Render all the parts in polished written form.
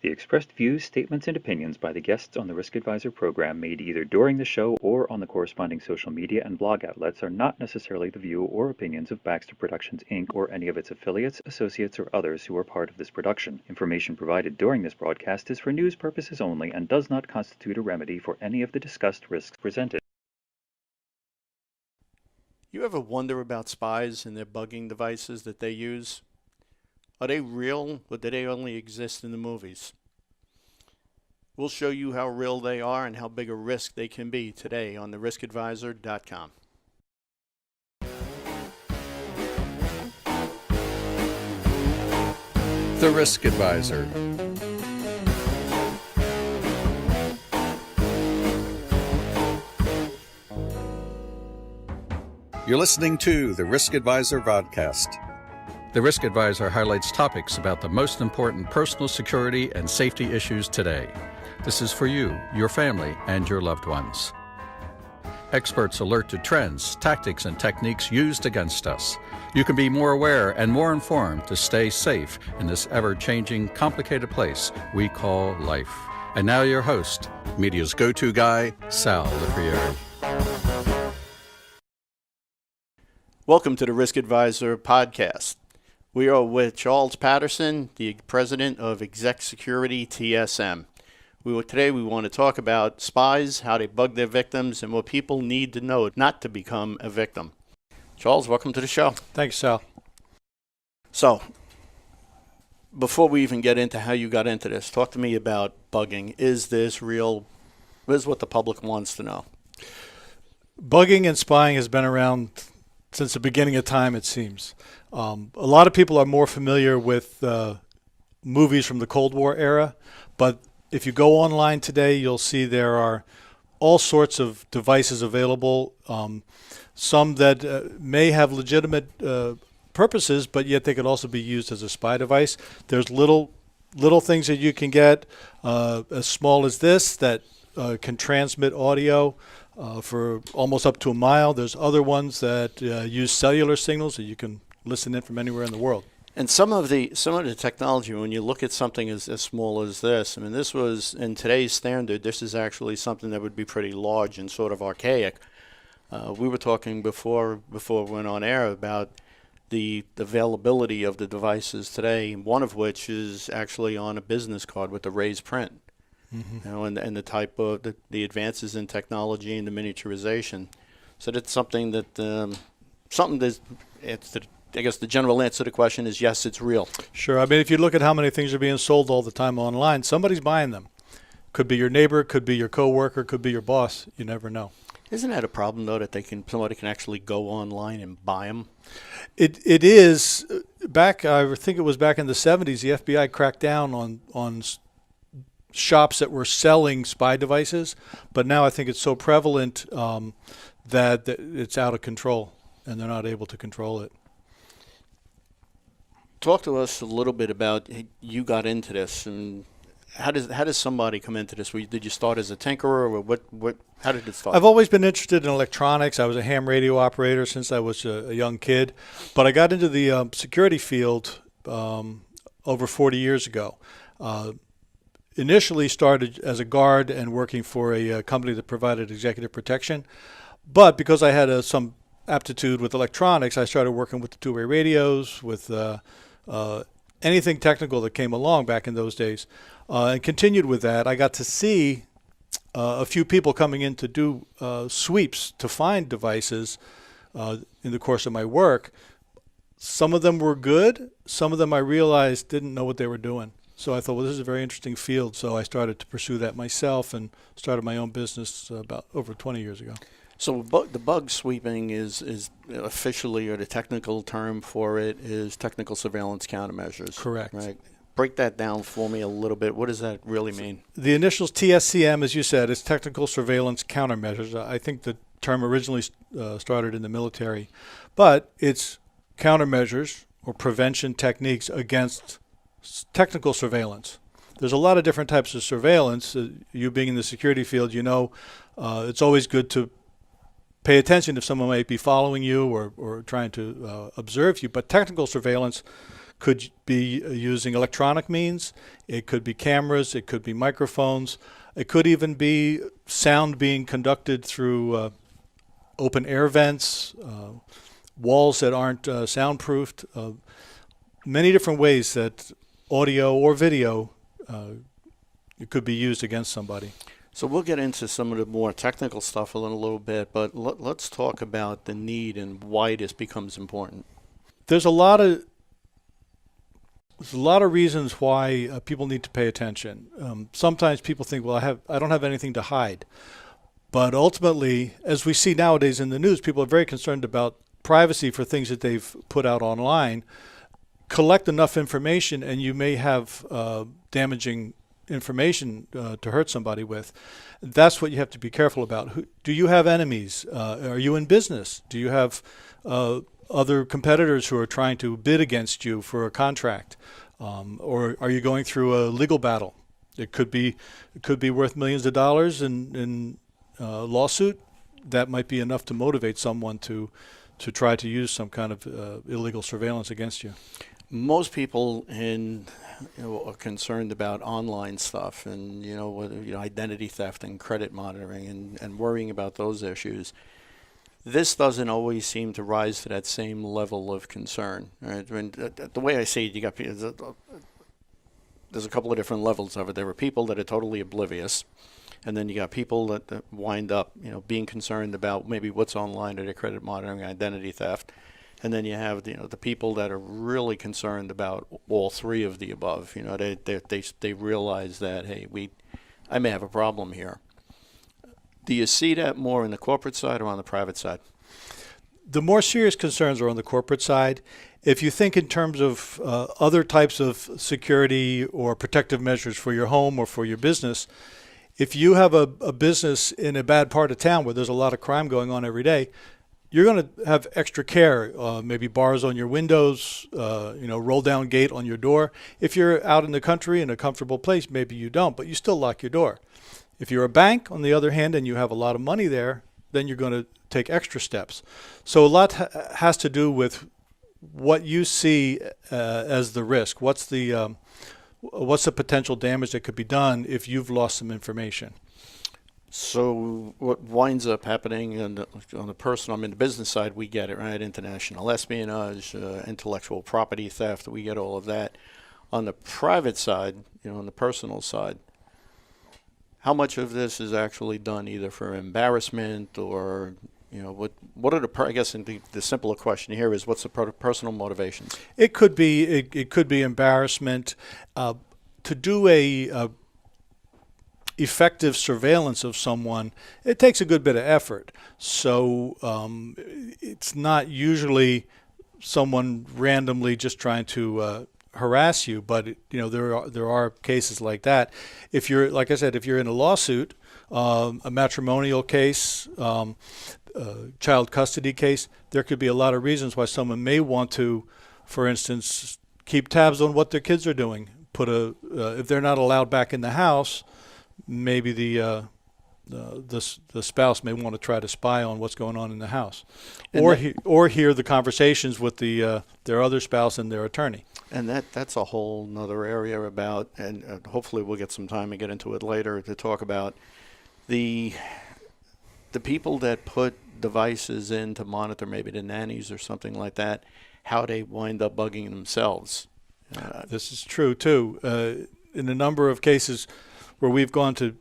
The expressed views, statements, and opinions by the guests on the Risk Advisor program made either during the show or on the corresponding social media and blog outlets are not necessarily the view or opinions of Baxter Productions, Inc. or any of its affiliates, associates, or others who are part of this production. Information provided during this broadcast is for news purposes only and does not constitute a remedy for any of the discussed risks presented. You ever wonder about spies and their bugging devices that they use? Are they real, or do they only exist in the movies? We'll show you how real they are and how big a risk they can be today on theriskadvisor.com. The Risk Advisor. You're listening to the Risk Advisor podcast. The Risk Advisor highlights topics about the most important personal security and safety issues today. This is for you, your family, and your loved ones. Experts alert to trends, tactics, and techniques used against us. You can be more aware and more informed to stay safe in this ever-changing, complicated place we call life. And now your host, media's go-to guy, Sal Lefriere. Welcome to the Risk Advisor podcast. We are with Charles Patterson, the president of Exec Security TSM. Today we want to talk about spies, how they bug their victims, and what people need to know not to become a victim. Charles, welcome to the show. Thanks, Sal. So, before we even get into how you got into this, talk to me about bugging. Is this real? This is what the public wants to know. Bugging and spying has been around since the beginning of time, it seems. A lot of people are more familiar with movies from the Cold War era, but if you go online today, you'll see there are all sorts of devices available, some that may have legitimate purposes, but yet they could also be used as a spy device. There's little things that you can get as small as this that can transmit audio for almost up to a mile. There's other ones that use cellular signals that you can listen in from anywhere in the world. And some of the technology, when you look at something as small as this, I mean, this was, in today's standard, this is actually something that would be pretty large and sort of archaic. We were talking before we went on air about the availability of the devices today, one of which is actually on a business card with the raised print. Mm-hmm. You know, and the type of the advances in technology and the miniaturization. So that's something that I guess the general answer to the question is yes, it's real. Sure. I mean, if you look at how many things are being sold all the time online, somebody's buying them. Could be your neighbor, could be your coworker, could be your boss. You never know. Isn't that a problem, though, that somebody can actually go online and buy them? It is. I think it was back in the 70s, the FBI cracked down on shops that were selling spy devices, but now I think it's so prevalent that it's out of control, and they're not able to control it. Talk to us a little bit about you got into this, and how does somebody come into this? Did you start as a tinkerer, or how did it start? I've always been interested in electronics. I was a ham radio operator since I was a young kid, but I got into the security field over 40 years ago. Initially started as a guard and working for a company that provided executive protection, but because I had some aptitude with electronics, I started working with the two-way radios, with anything technical that came along back in those days, and continued with that. I got to see a few people coming in to do sweeps to find devices in the course of my work. Some of them were good. Some of them I realized didn't know what they were doing. So I thought, well, this is a very interesting field. So I started to pursue that myself and started my own business about over 20 years ago. So the bug sweeping is officially, or the technical term for it is technical surveillance countermeasures. Correct. Right. Break that down for me a little bit. What does that really mean? The initials TSCM, as you said, is technical surveillance countermeasures. I think the term originally started in the military, but it's countermeasures or prevention techniques against technical surveillance. There's a lot of different types of surveillance. You being in the security field, you know it's always good to pay attention if someone might be following you or trying to observe you. But technical surveillance could be using electronic means. It could be cameras. It could be microphones. It could even be sound being conducted through open air vents, walls that aren't soundproofed. Many different ways that audio or video it could be used against somebody. So we'll get into some of the more technical stuff in a little bit, but let's talk about the need and why this becomes important. There's a lot of reasons why people need to pay attention. Sometimes people think, well, I don't have anything to hide. But ultimately, as we see nowadays in the news, people are very concerned about privacy for things that they've put out online. Collect enough information and you may have damaging information to hurt somebody with. That's what you have to be careful about. Do you have enemies? Are you in business? Do you have other competitors who are trying to bid against you for a contract? Or are you going through a legal battle? It could be worth millions of dollars in lawsuit. That might be enough to motivate someone to try to use some kind of illegal surveillance against you. Most people are concerned about online stuff and identity theft and credit monitoring and worrying about those issues. This doesn't always seem to rise to that same level of concern. Right? I mean, the way I see it, there's a couple of different levels of it. There are people that are totally oblivious, and then you got people that wind up being concerned about maybe what's online or their credit monitoring, identity theft. And then you have the people that are really concerned about all three of the above. They realize that, hey, I may have a problem here. Do you see that more in the corporate side or on the private side? The more serious concerns are on the corporate side. If you think in terms of other types of security or protective measures for your home or for your business, if you have a business in a bad part of town where there's a lot of crime going on every day, you're going to have extra care, maybe bars on your windows, roll down gate on your door. If you're out in the country in a comfortable place, maybe you don't, but you still lock your door. If you're a bank, on the other hand, and you have a lot of money there, then you're going to take extra steps. So a lot has to do with what you see as the risk. What's the potential damage that could be done if you've lost some information? So what winds up happening on the personal, the business side, we get it, right? International espionage, intellectual property theft, we get all of that. On the private side, on the personal side, how much of this is actually done either for embarrassment or, what are I guess the simpler question here is what's the personal motivations? It could be embarrassment. To do a effective surveillance of someone, it takes a good bit of effort. So it's not usually someone randomly just trying to harass you, but there are cases like that. If you're, like I said, if you're in a lawsuit, a matrimonial case, child custody case, there could be a lot of reasons why someone may want to, for instance, keep tabs on what their kids are doing. If they're not allowed back in the house, maybe the spouse may want to try to spy on what's going on in the house, or hear the conversations with their other spouse and their attorney. And that's a whole nother area about, and hopefully we'll get some time to get into it later to talk about the people that put devices in to monitor maybe the nannies or something like that, how they wind up bugging themselves. This is true too. In a number of cases where we've gone to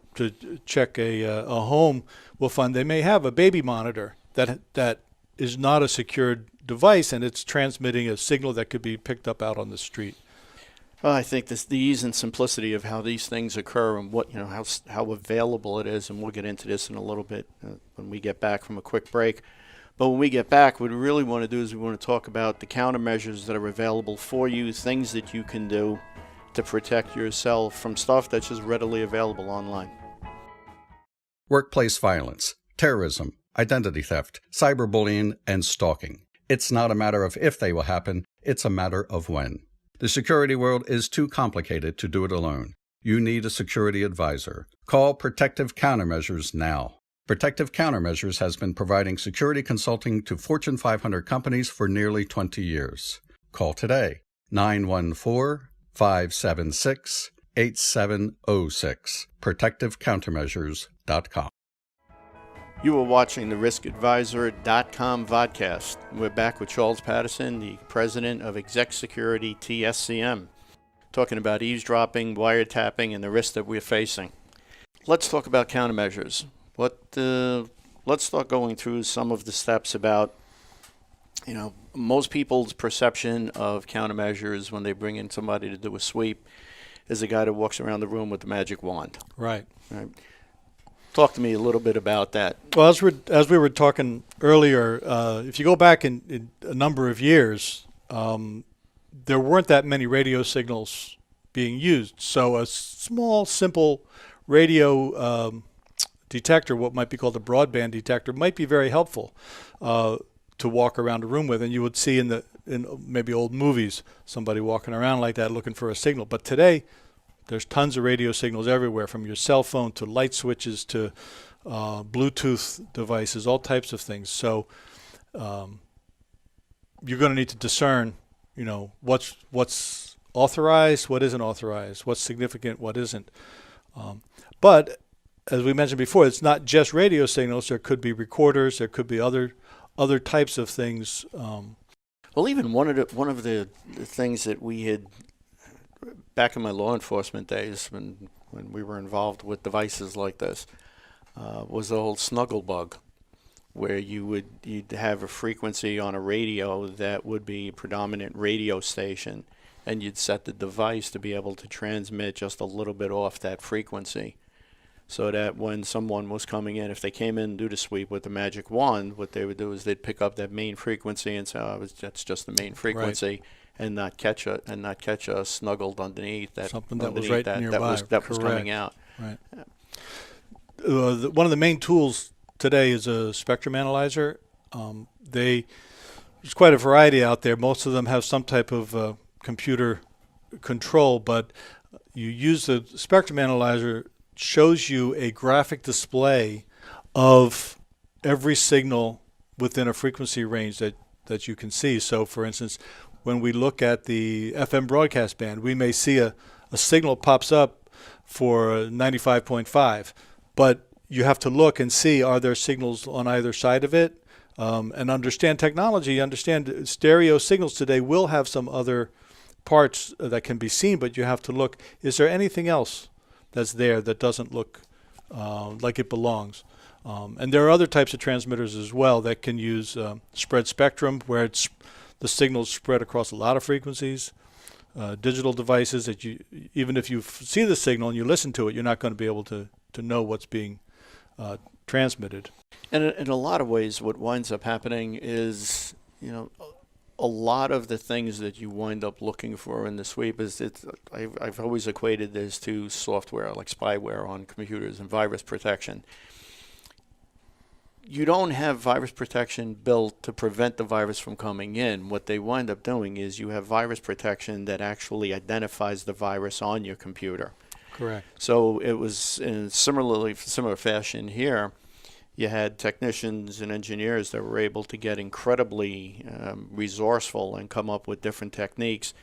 check a home, we'll find they may have a baby monitor that is not a secured device, and it's transmitting a signal that could be picked up out on the street. Well, I think the ease and simplicity of how these things occur and what how available it is, and we'll get into this in a little bit when we get back from a quick break. But when we get back, what we really want to do is we want to talk about the countermeasures that are available for you, things that you can do to protect yourself from stuff that's just readily available online. Workplace violence, terrorism, identity theft, cyberbullying, and stalking. It's not a matter of if they will happen, it's a matter of when. The security world is too complicated to do it alone. You need a security advisor. Call Protective Countermeasures now. Protective Countermeasures has been providing security consulting to Fortune 500 companies for nearly 20 years. Call today, 914-576-8706. ProtectiveCountermeasures.com. You are watching the RiskAdvisor.com vodcast. We're back with Charles Patterson, the president of Exec Security TSCM, talking about eavesdropping, wiretapping, and the risks that we're facing. Let's talk about countermeasures. Let's start going through some of the steps about, most people's perception of countermeasures when they bring in somebody to do a sweep is a guy that walks around the room with the magic wand. Right. Talk to me a little bit about that. Well, as we were talking earlier, if you go back in a number of years, there weren't that many radio signals being used. So a small, simple radio detector, what might be called a broadband detector, might be very helpful to walk around a room with. And you would see in maybe old movies somebody walking around like that looking for a signal. But today, there's tons of radio signals everywhere, from your cell phone to light switches to Bluetooth devices, all types of things. So you're going to need to discern, what's authorized, what isn't authorized, what's significant, what isn't. But as we mentioned before, it's not just radio signals. There could be recorders. There could be other types of things. Well, even one of the things that we had back in my law enforcement days, when we were involved with devices like this, was the whole snuggle bug, where you'd have a frequency on a radio that would be a predominant radio station, and you'd set the device to be able to transmit just a little bit off that frequency, so that when someone was coming in, if they came in and do the sweep with the magic wand, what they would do is they'd pick up that main frequency and say, that's just the main frequency. Right. And not catch a snuggled underneath that, something that was right nearby. That was coming out. Right. One of the main tools today is a spectrum analyzer. There's quite a variety out there. Most of them have some type of computer control, but you use the spectrum analyzer, shows you a graphic display of every signal within a frequency range that you can see. So, for instance, when we look at the FM broadcast band, we may see a signal pops up for 95.5, but you have to look and see, are there signals on either side of it? And understand technology, understand stereo signals today will have some other parts that can be seen, but you have to look, is there anything else that's there that doesn't look like it belongs? And there are other types of transmitters as well that can use spread spectrum, where the signals spread across a lot of frequencies. Digital devices that even if you see the signal and you listen to it, you're not going to be able to know what's being transmitted. And in a lot of ways, what winds up happening is, a lot of the things that you wind up looking for in the sweep is I've always equated this to software, like spyware on computers and virus protection. You don't have virus protection built to prevent the virus from coming in. What they wind up doing is you have virus protection that actually identifies the virus on your computer. Correct. So it was in similar fashion here. You had technicians and engineers that were able to get incredibly resourceful and come up with different techniques.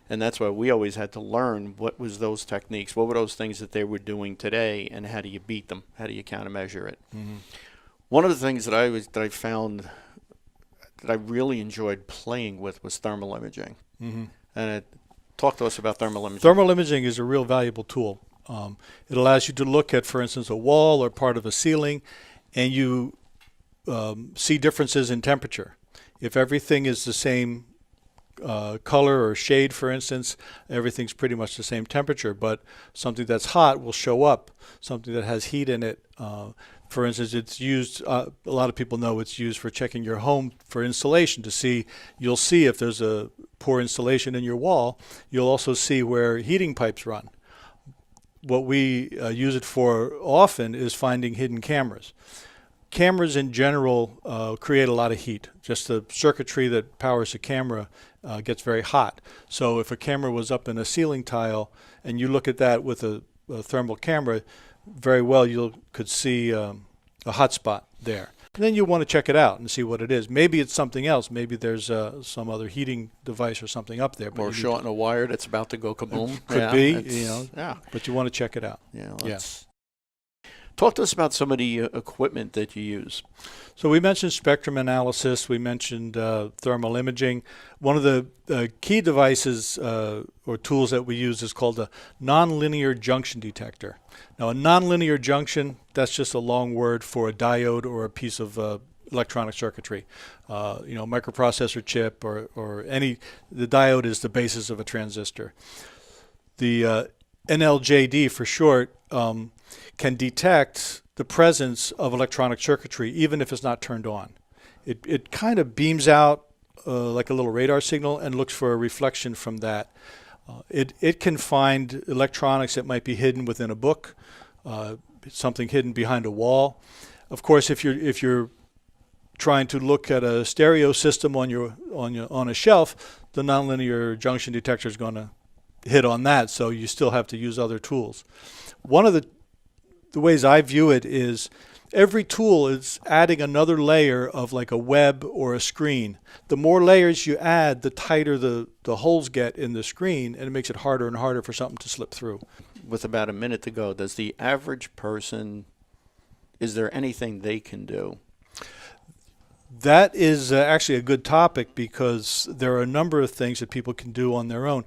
And that's why we always had to learn what was those techniques, what were those things that they were doing today, and how do you beat them? How do you countermeasure it? Mm-hmm. One of the things that I found that I really enjoyed playing with was thermal imaging. Mm-hmm. And talk to us about thermal imaging. Thermal imaging is a real valuable tool. It allows you to look at, for instance, a wall or part of a ceiling, and you see differences in temperature. If everything is the same color or shade, for instance, everything's pretty much the same temperature, but something that's hot will show up, something that has heat in it. For instance, it's used, a lot of people know it's used for checking your home for insulation to see, you'll see if there's a poor insulation in your wall. You'll also see where heating pipes run. What we use it for often is finding hidden cameras. Cameras in general create a lot of heat. Just the circuitry that powers a camera gets very hot. So if a camera was up in a ceiling tile and you look at that with a thermal camera, very well you could see a hot spot there. And then you want to check it out and see what it is. Maybe it's something else. Maybe there's some other heating device or something up there. But Or short in a wire that's about to go kaboom. Could be, but you want to check it out. Talk to us about some of the equipment that you use. So we mentioned spectrum analysis. We mentioned thermal imaging. One of the key devices or tools that we use is called a nonlinear junction detector. Now, a nonlinear junction, that's just a long word for a diode or a piece of electronic circuitry. Microprocessor chip or any. The diode is the basis of a transistor. The NLJD for short can detect the presence of electronic circuitry even if it's not turned on. It kind of beams out like a little radar signal and looks for a reflection from that. It can find electronics that might be hidden within a book, something hidden behind a wall. Of course, if you're trying to look at a stereo system on a shelf, the nonlinear junction detector is going to hit on that, so you still have to use other tools. One of the ways I view it is every tool is adding another layer of like a web or a screen. The more layers you add, the tighter the holes get in the screen, and it makes it harder and harder for something to slip through. With about a minute to go, does the average person, is there anything they can do? That is actually a good topic because there are a number of things that people can do on their own.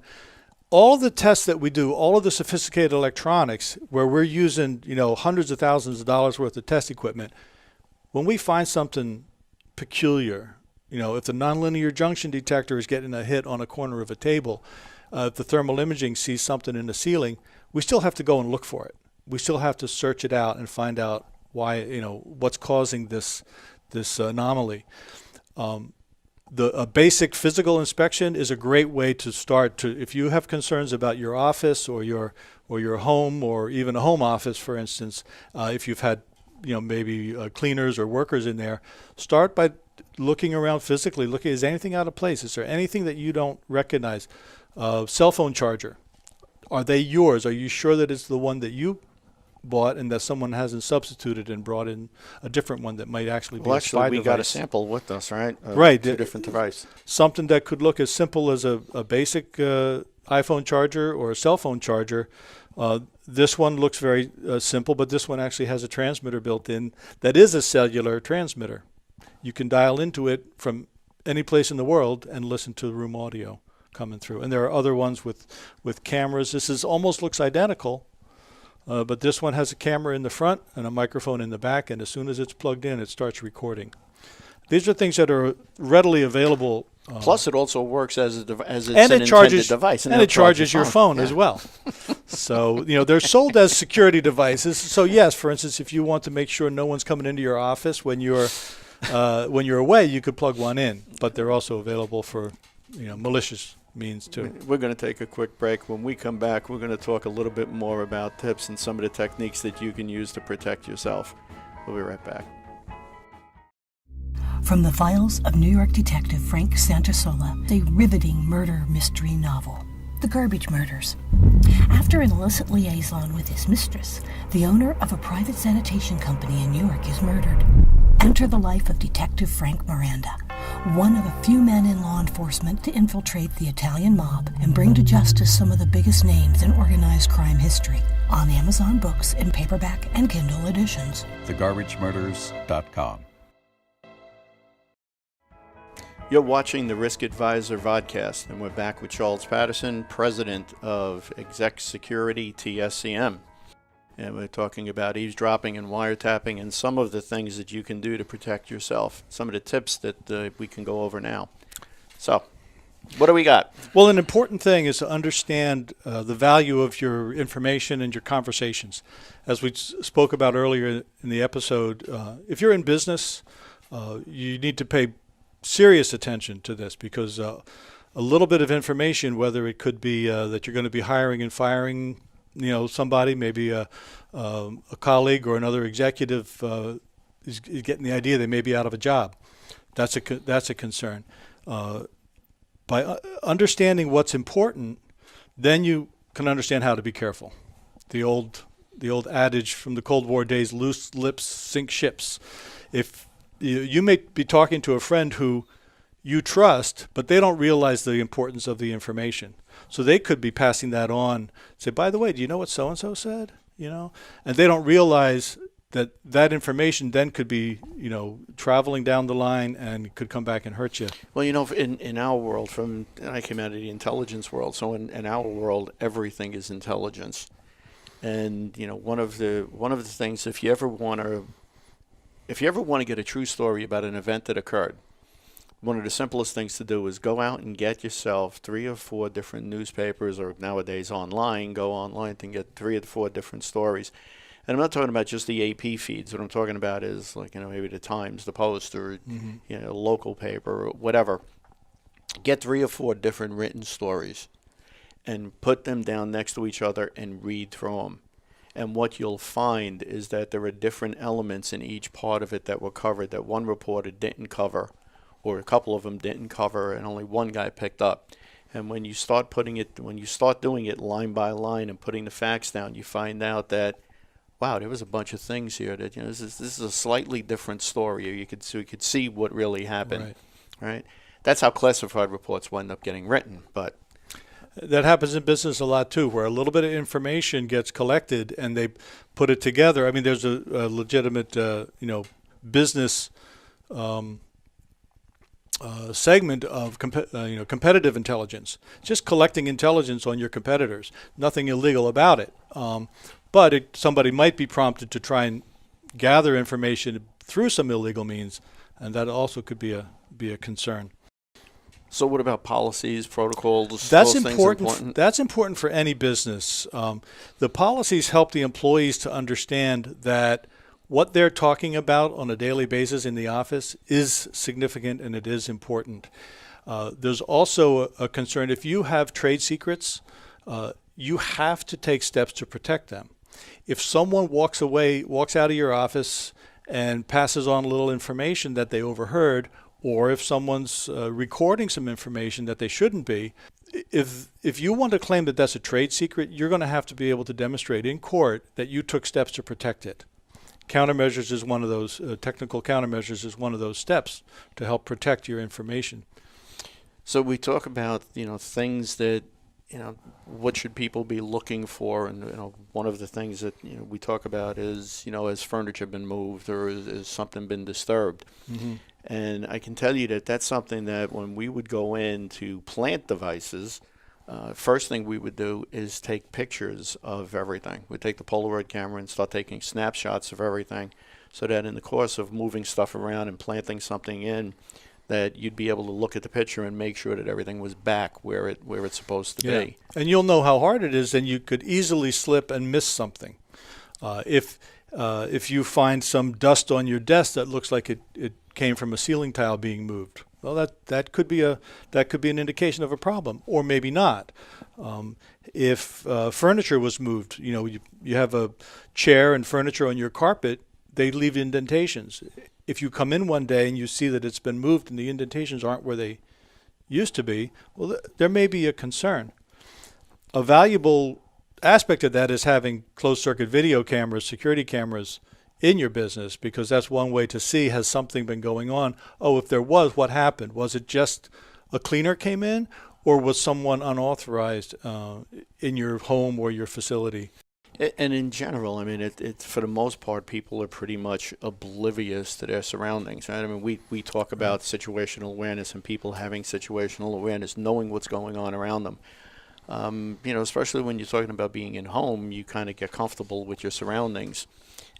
All the tests that we do, all of the sophisticated electronics, where we're using, hundreds of thousands of dollars worth of test equipment, when we find something peculiar, if the nonlinear junction detector is getting a hit on a corner of a table, if the thermal imaging sees something in the ceiling, we still have to go and look for it. We still have to search it out and find out why, what's causing this anomaly. A basic physical inspection is a great way to start. If you have concerns about your office or your home or even a home office, for instance, if you've had maybe cleaners or workers in there, start by looking around physically. Is anything out of place? Is there anything that you don't recognize? Cell phone charger. Are they yours? Are you sure that it's the one that you bought and that someone hasn't substituted and brought in a different one that might actually be a spy device? We got a sample with us, right? Right. Two different devices. Something that could look as simple as a basic iPhone charger or a cell phone charger. This one looks very simple, but this one actually has a transmitter built in that is a cellular transmitter. You can dial into it from any place in the world and listen to room audio coming through. And there are other ones with cameras. This almost looks identical. But this one has a camera in the front and a microphone in the back, and as soon as it's plugged in, it starts recording. These are things that are readily available. Plus, it also works as an intended device. And it charges your phone as well. So, they're sold as security devices. So, yes, for instance, if you want to make sure no one's coming into your office when you're away, you could plug one in. But they're also available for, malicious means too. We're going to take a quick break. When we come back, we're going to talk a little bit more about tips and some of the techniques that you can use to protect yourself. We'll be right back. From the files of New York detective Frank Santasola, a riveting murder mystery novel, The Garbage Murders. After an illicit liaison with his mistress, the owner of a private sanitation company in New York is murdered. Enter the life of Detective Frank Miranda, one of a few men in law enforcement to infiltrate the Italian mob and bring to justice some of the biggest names in organized crime history. On Amazon Books in paperback and Kindle editions. TheGarbageMurders.com. You're watching the Risk Advisor Vodcast, and we're back with Charles Patterson, president of Exec Security TSCM. And we're talking about eavesdropping and wiretapping and some of the things that you can do to protect yourself, some of the tips that we can go over now. So, what do we got? Well, an important thing is to understand the value of your information and your conversations. As we spoke about earlier in the episode, if you're in business, you need to pay serious attention to this because a little bit of information, whether it could be that you're going to be hiring and firing somebody, maybe a colleague or another executive is getting the idea they may be out of a job. That's a concern. By understanding what's important, then you can understand how to be careful. The old adage from the Cold War days: "Loose lips sink ships." If you may be talking to a friend who you trust, but they don't realize the importance of the information. So they could be passing that on. Say, by the way, do you know what so and so said? And they don't realize that that information then could be, traveling down the line and could come back and hurt you. Well, in our world, I came out of the intelligence world, so in our world, everything is intelligence. And one of the things, if you ever want to get a true story about an event that occurred, one of the simplest things to do is go out and get yourself 3 or 4 different newspapers, or nowadays online, go online and get 3 or 4 different stories. And I'm not talking about just the AP feeds. What I'm talking about is maybe the Times, the Post, or local paper, or whatever. Get 3 or 4 different written stories and put them down next to each other and read through them. And what you'll find is that there are different elements in each part of it that were covered that one reporter didn't cover, or a couple of them didn't cover, and only one guy picked up. And when you start doing it line by line and putting the facts down, you find out that, wow, there was a bunch of things here that this is a slightly different story. You could see what really happened, right? That's how classified reports wind up getting written. But that happens in business a lot too, where a little bit of information gets collected and they put it together. I mean, there's a legitimate, business segment of competitive intelligence, just collecting intelligence on your competitors. Nothing illegal about it, but somebody might be prompted to try and gather information through some illegal means, and that also could be a concern. So what about policies, protocols? That's those important. Things important? That's important for any business. The policies help the employees to understand that what they're talking about on a daily basis in the office is significant and it is important. There's also a concern if you have trade secrets, you have to take steps to protect them. If someone walks out of your office and passes on a little information that they overheard, or if someone's recording some information that they shouldn't be, if you want to claim that that's a trade secret, you're going to have to be able to demonstrate in court that you took steps to protect it. Countermeasures is one of those, technical countermeasures is one of those steps to help protect your information. So we talk about, things that, what should people be looking for? And, one of the things that, we talk about is, has furniture been moved or has something been disturbed? Mm-hmm. And I can tell you that that's something that when we would go in to plant devices, first thing we would do is take pictures of everything. We'd take the Polaroid camera and start taking snapshots of everything so that in the course of moving stuff around and planting something in, that you'd be able to look at the picture and make sure that everything was back where it's supposed to be. And you'll know how hard it is, and you could easily slip and miss something. If you find some dust on your desk that looks like it came from a ceiling tile being moved, well, that could be an indication of a problem, or maybe not. If furniture was moved, you have a chair and furniture on your carpet, they leave indentations. If you come in one day and you see that it's been moved and the indentations aren't where they used to be, well, there may be a concern. A valuable aspect of that is having closed-circuit video cameras, security cameras in your business, because that's one way to see, has something been going on? Oh, if there was, what happened? Was it just a cleaner came in, or was someone unauthorized in your home or your facility? And in general, I mean, it for the most part, people are pretty much oblivious to their surroundings, right? I mean, we talk about situational awareness and people having situational awareness, knowing what's going on around them. Especially when you're talking about being in home, you kind of get comfortable with your surroundings.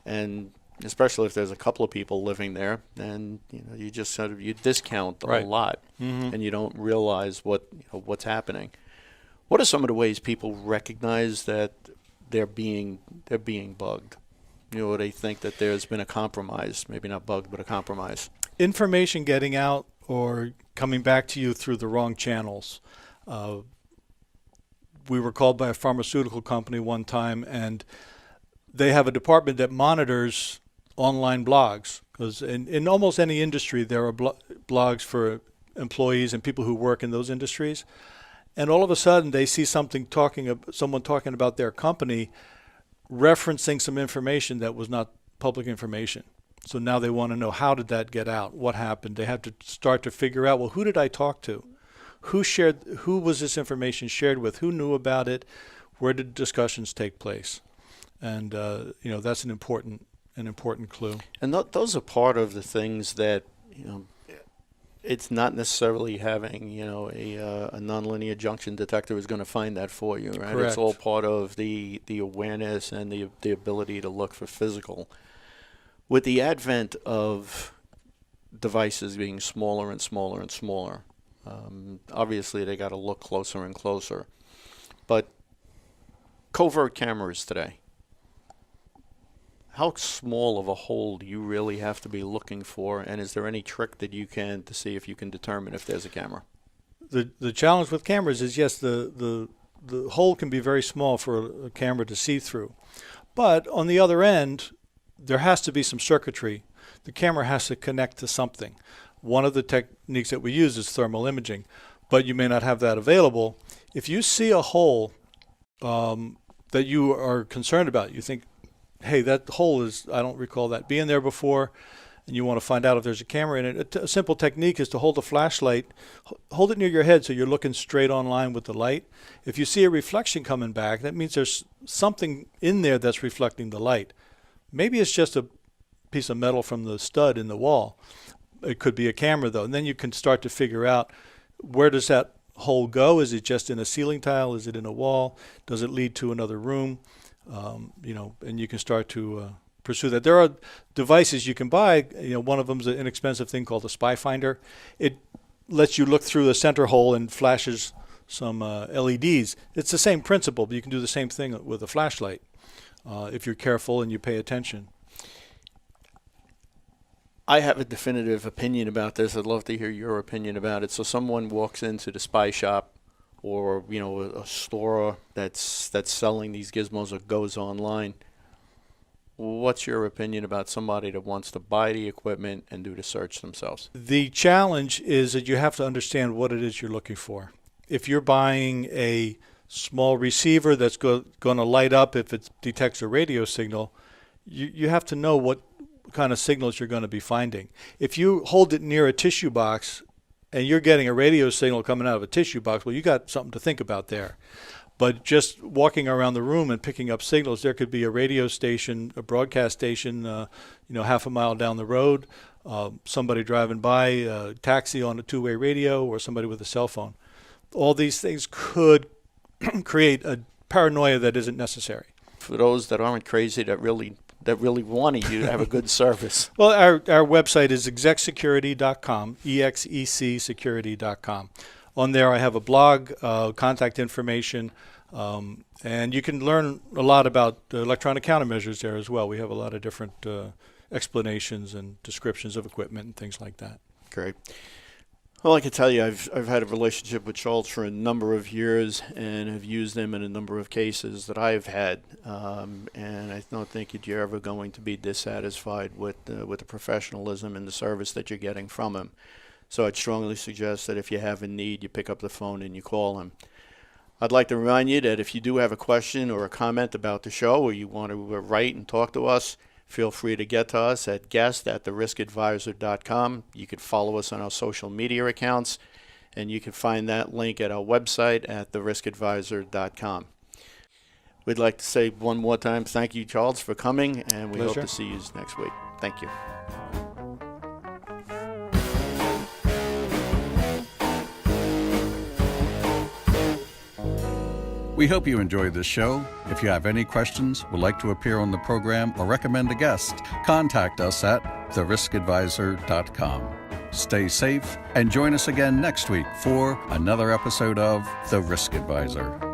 And especially if there's a couple of people living there, then you just you discount a lot, and you don't realize what's happening. What are some of the ways people recognize that they're being bugged? They think that there's been a compromise, maybe not bugged, but a compromise. Information getting out or coming back to you through the wrong channels. We were called by a pharmaceutical company one time, and they have a department that monitors online blogs, because in almost any industry there are blogs for employees and people who work in those industries. And all of a sudden they see someone talking about their company referencing some information that was not public information. So now they want to know, how did that get out? What happened? They have to start to figure out, well, who did I talk to? Who was this information shared with? Who knew about it? Where did discussions take place? And that's an important clue. And those are part of the things that, it's not necessarily having, a nonlinear junction detector is going to find that for you, right? Correct. It's all part of the awareness and the ability to look for physical. With the advent of devices being smaller and smaller and smaller, obviously they got to look closer and closer. But covert cameras today, how small of a hole do you really have to be looking for, and is there any trick that you can to see if you can determine if there's a camera? The challenge with cameras is, yes, the hole can be very small for a camera to see through. But on the other end, there has to be some circuitry. The camera has to connect to something. One of the techniques that we use is thermal imaging, but you may not have that available. If you see a hole that you are concerned about, you think, hey, that hole I don't recall that being there before, and you want to find out if there's a camera in it. A simple technique is to hold a flashlight, hold it near your head so you're looking straight on line with the light. If you see a reflection coming back, that means there's something in there that's reflecting the light. Maybe it's just a piece of metal from the stud in the wall. It could be a camera, though. And then you can start to figure out, where does that hole go? Is it just in a ceiling tile? Is it in a wall? Does it lead to another room? And you can start to pursue that. There are devices you can buy. One of them is an inexpensive thing called a spy finder. It lets you look through the center hole and flashes some LEDs. It's the same principle, but you can do the same thing with a flashlight if you're careful and you pay attention. I have a definitive opinion about this. I'd love to hear your opinion about it. So someone walks into the spy shop, or a store that's selling these gizmos, or goes online. What's your opinion about somebody that wants to buy the equipment and do the search themselves? The challenge is that you have to understand what it is you're looking for. If you're buying a small receiver that's going to light up if it detects a radio signal, you have to know what kind of signals you're going to be finding. If you hold it near a tissue box and you're getting a radio signal coming out of a tissue box, well, you got something to think about there. But just walking around the room and picking up signals, there could be a radio station, a broadcast station, half a mile down the road, somebody driving by, a taxi on a two-way radio, or somebody with a cell phone. All these things could create a paranoia that isn't necessary. For those that aren't crazy, that really wanted you to have a good service. Well, our website is execsecurity.com, execsecurity.com. On there I have a blog, contact information, and you can learn a lot about electronic countermeasures there as well. We have a lot of different explanations and descriptions of equipment and things like that. Great. Well, I can tell you, I've had a relationship with Charles for a number of years and have used him in a number of cases that I've had, and I don't think that you're ever going to be dissatisfied with the professionalism and the service that you're getting from him. So I'd strongly suggest that if you have a need, you pick up the phone and you call him. I'd like to remind you that if you do have a question or a comment about the show, or you want to write and talk to us, feel free to get to us at guest@theriskadvisor.com. You can follow us on our social media accounts, and you can find that link at our website at theriskadvisor.com. We'd like to say one more time, thank you, Charles, for coming, and we hope to see you next week. Thank you. We hope you enjoyed this show. If you have any questions, would like to appear on the program, or recommend a guest, contact us at theriskadvisor.com. Stay safe and join us again next week for another episode of The Risk Advisor.